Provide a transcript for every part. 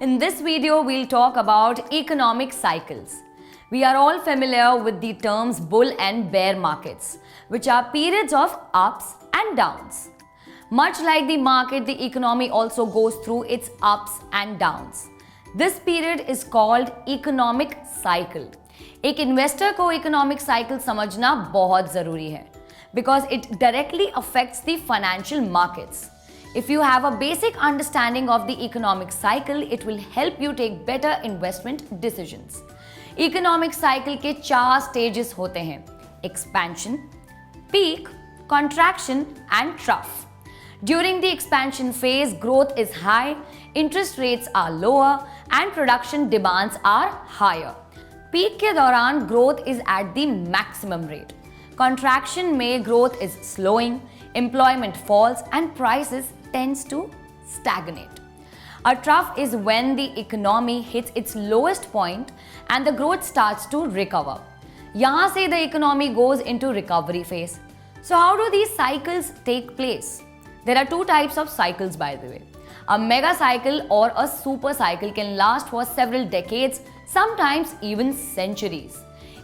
In this video, we'll talk about economic cycles. We are all familiar with the terms bull and bear markets, which are periods of ups and downs. Much like the market, the economy also goes through its ups and downs. This period is called economic cycle. एक investor को economic cycle समझना बहुत जरूरी है because it directly affects the financial markets. If you have a basic understanding of the economic cycle, it will help you take better investment decisions. Economic cycle के 4 stages होते हैं: expansion, peak, contraction and trough. During the expansion phase, growth is high, interest rates are lower and production demands are higher. Peak के दौरान growth is at the maximum rate. Contraction में growth is slowing, employment falls and prices tends to stagnate. A trough is when the economy hits its lowest point and the growth starts to recover. यहाँ से the economy goes into recovery phase. So how do these cycles take place? There are 2 types of cycles, by the way. A mega cycle or a super cycle can last for several decades, sometimes even centuries.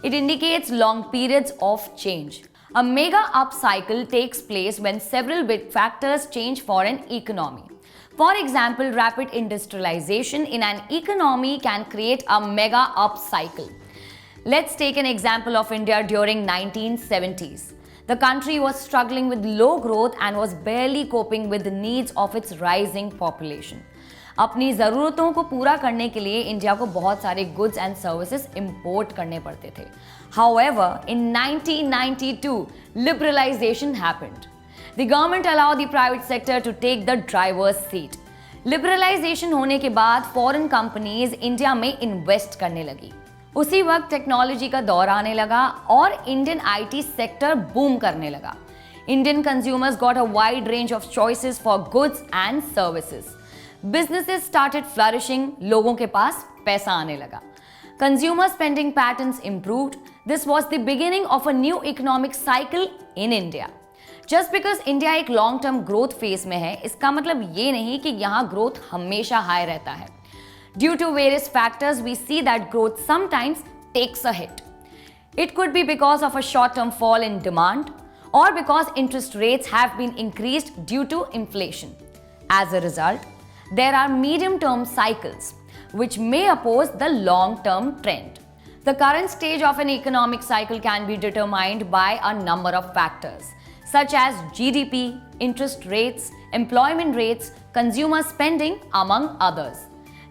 It indicates long periods of change. A mega up cycle takes place when several big factors change for an economy. For example, rapid industrialization in an economy can create a mega up cycle. Let's take an example of India during 1970s. The country was struggling with low growth and was barely coping with the needs of its rising population. अपनी ज़रूरतों को पूरा करने के लिए India को बहुत सारे गुड्स एंड सर्विसेज इंपोर्ट करने पड़ते थे. However, in 1992, liberalization happened. The government allowed the private sector to take the driver's seat. Liberalization होने के बाद फॉरेन कंपनीज इंडिया में इन्वेस्ट करने लगी. उसी वक्त टेक्नोलॉजी का दौर आने लगा और इंडियन आईटी सेक्टर बूम करने लगा. Indian consumers got a wide range of choices for goods and services. Businesses started flourishing, लोगों के पास पैसा आने लगा. Consumer spending patterns improved. This was the beginning of a new economic cycle in India. Just because India एक long term growth phase में है, इसका मतलब ये नहीं कि यहाँ growth हमेशा high रहता है. Due to various factors, we see that growth sometimes takes a hit. It could be because of a short-term fall in demand or because interest rates have been increased due to inflation. As a result, there are medium-term cycles which may oppose the long-term trend. The current stage of an economic cycle can be determined by a number of factors such as GDP, interest rates, employment rates, consumer spending, among others.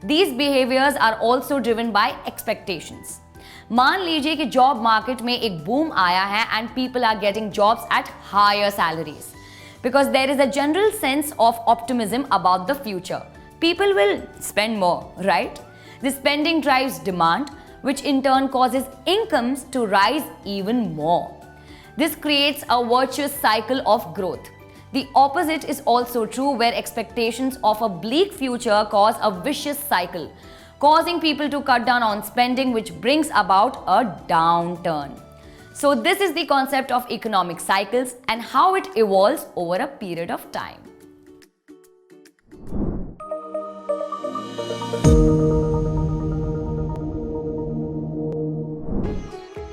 These behaviors are also driven by expectations. मान लीजिए कि job market में एक boom आया है and people are getting jobs at higher salaries. Because there is a general sense of optimism about the future. People will spend more, right? The spending drives demand, which in turn causes incomes to rise even more. This creates a virtuous cycle of growth. The opposite is also true, where expectations of a bleak future cause a vicious cycle, causing people to cut down on spending, which brings about a downturn. So this is the concept of economic cycles and how it evolves over a period of time.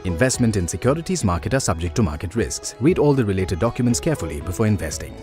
Investment in securities market are subject to market risks. Read all the related documents carefully before investing.